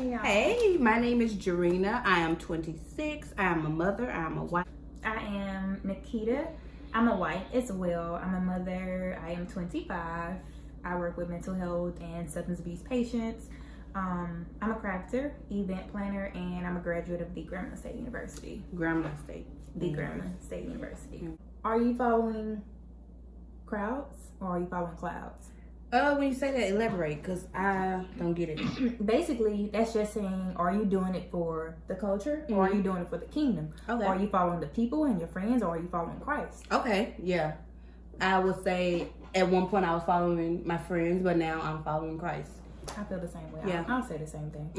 Hey, y'all. Hey, my name is Jarena. I am 26. I am a mother. I am a wife. I am Nikita. I'm a wife as well. I'm a mother. I am 25. I work with mental health and substance abuse patients. I'm a crafter, event planner, and I'm a graduate of the Grambling State University. Grambling State. Grambling State University. Are you following crowds or are you following clouds? When you say that, elaborate, because I don't get it. Basically, that's just saying, are you doing it for the culture or are you doing it for the kingdom? Okay. Are you following the people and your friends or are you following Christ? Okay, yeah. I would say at one point I was following my friends, but now I'm following Christ. I feel the same way. Yeah. I'll say the same thing.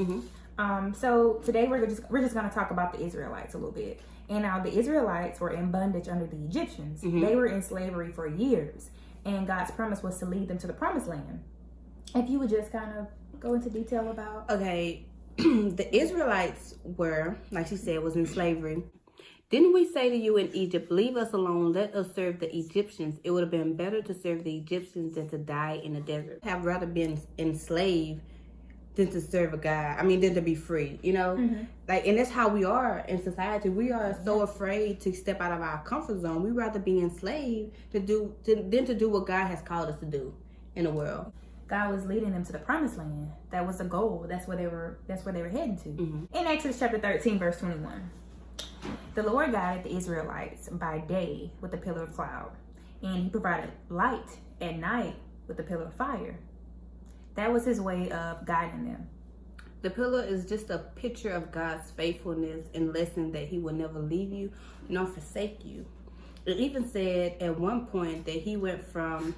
Mm-hmm. So today we're just going to talk about the Israelites a little bit. And now the Israelites were in bondage under the Egyptians. Mm-hmm. They were in slavery for years. And God's promise was to lead them to the promised land. If you would just kind of go into detail about... Okay, the Israelites were, like she said, was in slavery. Didn't we say to you in Egypt, leave us alone, let us serve the Egyptians? It would have been better to serve the Egyptians than to die in the desert. Have rather been enslaved than to serve a God. I mean, than to be free, you know? Mm-hmm. Like, and that's how we are in society. We are so afraid to step out of our comfort zone. We'd rather be enslaved than to do what God has called us to do in the world. God was leading them to the promised land. That was the goal. That's where they were heading to. Mm-hmm. In Exodus chapter 13, verse 21, the Lord guided the Israelites by day with a pillar of cloud, and he provided light at night with a pillar of fire. That was his way of guiding them. The pillar is just a picture of God's faithfulness and lesson that he will never leave you nor forsake you. It even said at one point that he went from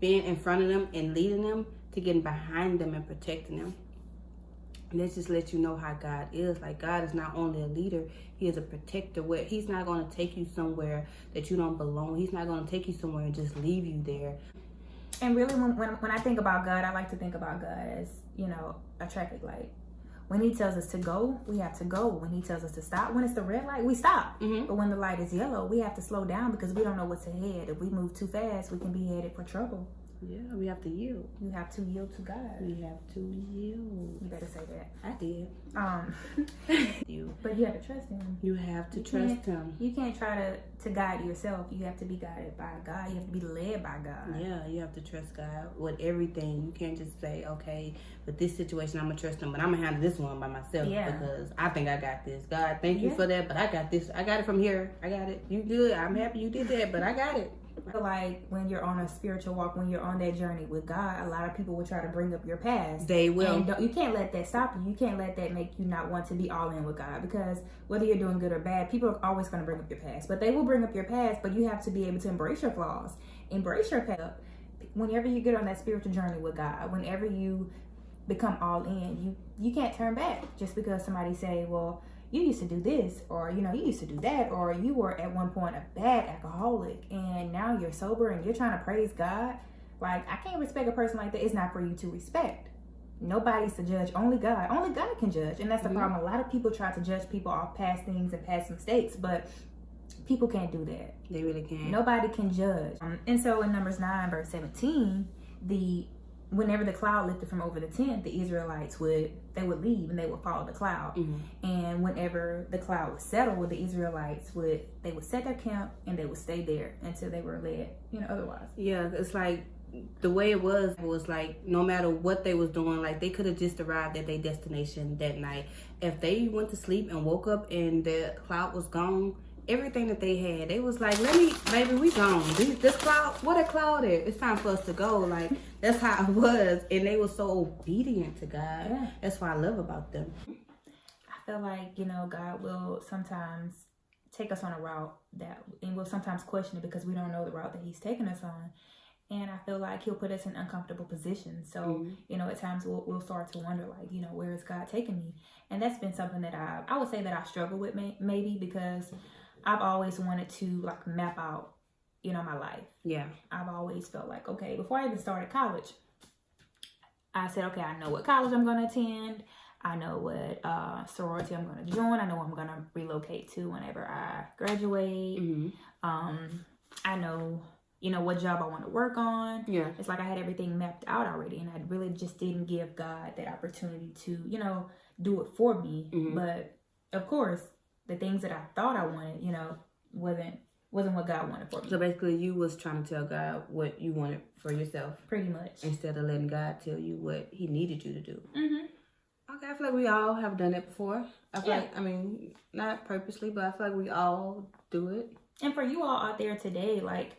being in front of them and leading them to getting behind them and protecting them. And that just lets you know how God is. Like, God is not only a leader, he is a protector. Where he's not going to take you somewhere that you don't belong. He's not going to take you somewhere and just leave you there. And really, when I think about God, I like to think about God as, you know, a traffic light. When he tells us to go, we have to go. When he tells us to stop, when it's the red light, we stop. Mm-hmm. But when the light is yellow, we have to slow down because we don't know what's ahead. If we move too fast, we can be headed for trouble. Yeah, we have to yield. You have to yield to God. We have to yield. You better say that. I did. But you have to trust him. You have to trust him. You can't try to guide yourself. You have to be guided by God. You have to be led by God. Yeah, you have to trust God with everything. You can't just say, okay, with this situation, I'm going to trust him, but I'm going to handle this one by myself because I think I got this. God, thank you for that, but I got this. I got it from here. I got it. You good. I'm happy you did that, but I got it. I feel like when you're on a spiritual walk, when you're on that journey with God, a lot of people will try to bring up your past. They will. And you can't let that stop you. You can't let that make you not want to be all in with God, because whether you're doing good or bad, people are always going to bring up your past. But they will bring up your past, but you have to be able to embrace your flaws. Embrace your past. Whenever you get on that spiritual journey with God, whenever you become all in, you can't turn back just because somebody say, well, you used to do this, or, you know, you used to do that, or you were at one point a bad alcoholic and now you're sober and you're trying to praise God. Like, I can't respect a person like that. It's not for you to respect. Nobody's to judge. Only God. Only God can judge. And that's the problem. A lot of people try to judge people off past things and past mistakes, but people can't do that. They really can't. Nobody can judge. And so in Numbers 9, verse 17, whenever the cloud lifted from over the tent, the Israelites would leave and they would follow the cloud. Mm-hmm. And whenever the cloud was settled, the Israelites would set their camp and they would stay there until they were led, you know, otherwise. Yeah, it's like the way it was like no matter what they was doing, like they could have just arrived at their destination that night. If they went to sleep and woke up and the cloud was gone, everything that they had, they was like, baby, we gone. This cloud, what a cloud is. It's time for us to go. Like, that's how it was. And they were so obedient to God. Yeah. That's what I love about them. I feel like, you know, God will sometimes take us on a route and we'll sometimes question it because we don't know the route that he's taking us on. And I feel like he'll put us in uncomfortable positions. So, you know, at times we'll start to wonder, like, you know, where is God taking me? And that's been something that I would say that I struggle with maybe because I've always wanted to, like, map out, you know, my life. Yeah. I've always felt like, okay, before I even started college, I said, okay, I know what college I'm going to attend. I know what sorority I'm going to join. I know where I'm going to relocate to whenever I graduate. Mm-hmm. I know you know, what job I want to work on. Yeah. It's like I had everything mapped out already, and I really just didn't give God that opportunity to, you know, do it for me. But of course, the things that I thought I wanted, you know, wasn't what God wanted for me. So basically, you was trying to tell God what you wanted for yourself, Pretty much, instead of letting God tell you what He needed you to do. Okay, I feel like we all have done it before. I feel like, I mean, not purposely, but I feel like we all do it. And for you all out there today, like,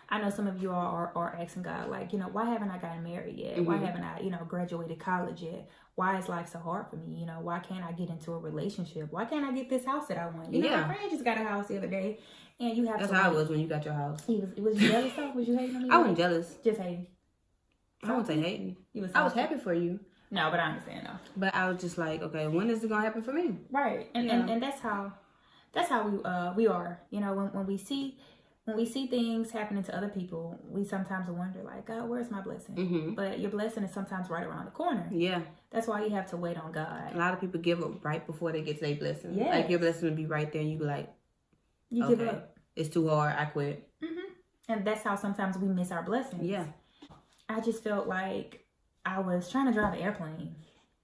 I know some of you all are asking God, like, you know, why haven't I gotten married yet? Why haven't I, you know, graduated college yet? Why is life so hard for me? You know, why can't I get into a relationship? Why can't I get this house that I want? You know, my friend just got a house the other day, and you have That's to. how I was when you got your house. Was you jealous though? Was you hating on me? I wasn't jealous. Just hating. I wouldn't say hating. I was happy for you. No, but I understand though. But I was just like, okay, when is it gonna happen for me? Right, and that's how we are. You know, when we see things happening to other people, we sometimes wonder, like, God, where's my blessing? But your blessing is sometimes right around the corner. Yeah. That's why you have to wait on God. A lot of people give up right before they get to their blessing. Yeah. Like, your blessing will be right there, and you be like, you give up. It's too hard. I quit. And that's how sometimes we miss our blessings. Yeah. I just felt like I was trying to drive an airplane.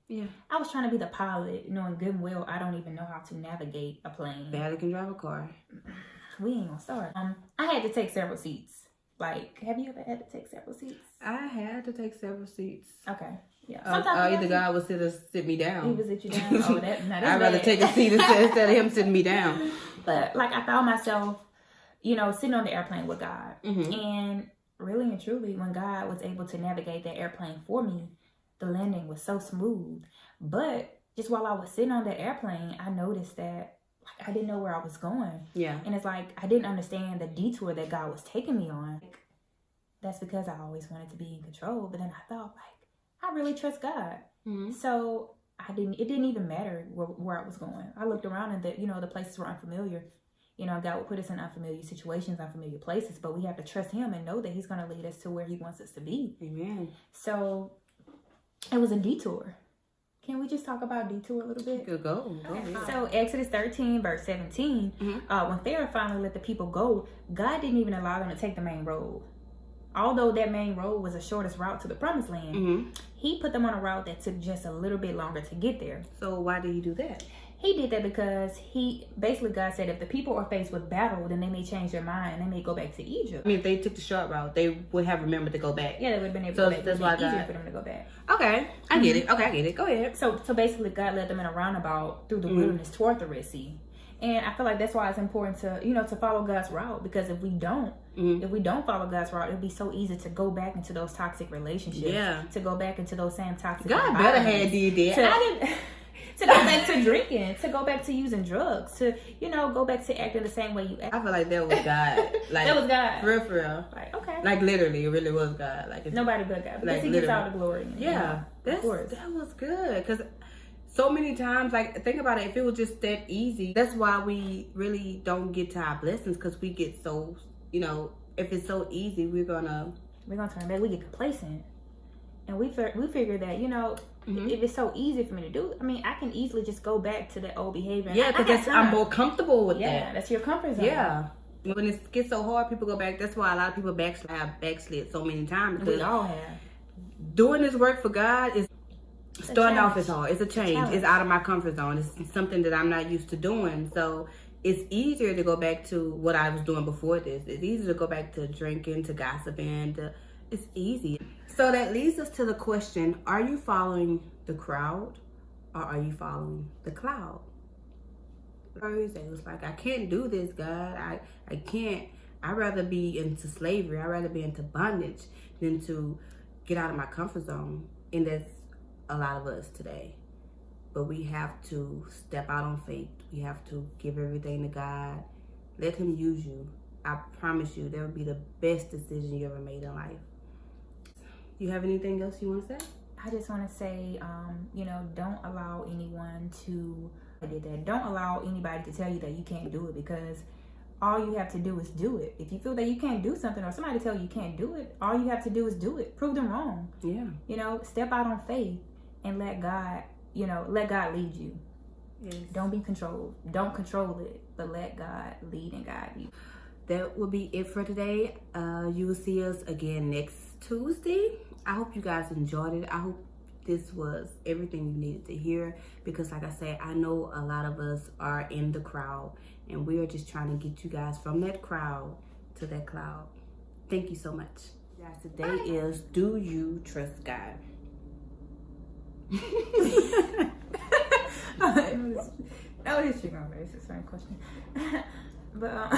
Yeah. I was trying to be the pilot, knowing good and well I don't even know how to navigate a plane. Barely can drive a car. We ain't gonna start. I had to take several seats. Like, have you ever had to take several seats? I had to take several seats. Okay. Yeah. Either God would sit me down. He would sit you down. Oh, that's I'd rather take a seat instead of him sitting me down. But like, I found myself, you know, sitting on the airplane with God, and really and truly, when God was able to navigate that airplane for me, the landing was so smooth. But just while I was sitting on that airplane, I noticed that, like, I didn't know where I was going. Yeah. And it's like, I didn't understand the detour that God was taking me on. Like, that's because I always wanted to be in control. But then I thought, like, I really trust God. So it didn't even matter where I was going. I looked around and the places were unfamiliar. You know, God will put us in unfamiliar situations, unfamiliar places, but we have to trust him and know that he's going to lead us to where he wants us to be. Amen. So it was a detour. Can we just talk about detour a little bit? Go. So Exodus 13, verse 17, when Pharaoh finally let the people go, God didn't even allow them to take the main road. Although that main road was the shortest route to the promised land, he put them on a route that took just a little bit longer to get there. So why did he do that? He did that because God said, if the people are faced with battle, then they may change their mind and they may go back to Egypt. I mean, if they took the short route, they would have remembered to go back. Yeah, they would have been able to go back. That's why it would be easier for them to go back. Okay, I get it. Okay, I get it. Go ahead. So basically, God led them in a roundabout through the wilderness toward the Red Sea. And I feel like that's why it's important to follow God's route, because if we don't follow God's route, it'll be so easy to go back into those toxic relationships. Yeah. To go back into those same toxic God better have did that. To go back to drinking, to go back to using drugs, to, go back to acting the same way you act. I feel like that was God. Like, that was God. For real. Like, okay. Like, literally, it really was God. Like, nobody but God. Because like, he gets all the glory. Yeah. That was good. Because so many times, like, think about it, if it was just that easy, that's why we really don't get to our blessings, because we get so, if it's so easy, we're gonna turn back. We get complacent. And we figure that, if it's so easy for me to do, I mean, I can easily just go back to that old behavior. Yeah, because I'm more comfortable with that. Yeah, that's your comfort zone. Yeah. When it gets so hard, people go back. That's why a lot of people have backslid so many times. We all have. Doing this work for God is starting off as hard. It's a change. It's out of my comfort zone. It's something that I'm not used to doing. So it's easier to go back to what I was doing before this. It's easier to go back to drinking, to gossiping. It's easy. So that leads us to the question, are you following the crowd or are you following the cloud? It was like, I can't do this, God. I can't. I'd rather be into slavery. I'd rather be into bondage than to get out of my comfort zone. And that's a lot of us today. But we have to step out on faith. We have to give everything to God. Let him use you. I promise you, that will be the best decision you ever made in life. You have anything else you want to say? I just want to say, don't allow anyone to, don't allow anybody to tell you that you can't do it, because all you have to do is do it. If you feel that you can't do something, or somebody tell you you can't do it, all you have to do is do it. Prove them wrong. Yeah. Step out on faith and let God lead you. Yes. Don't be controlled. Don't control it, but let God lead and guide you. that will be it for today. You will see us again next Tuesday. I hope you guys enjoyed it. I hope this was everything you needed to hear, because like I said, I know a lot of us are in the crowd, and we are just trying to get you guys from that crowd to that cloud. Thank you so much. Guys, today is, do you trust God? That was just my face. It's my question. But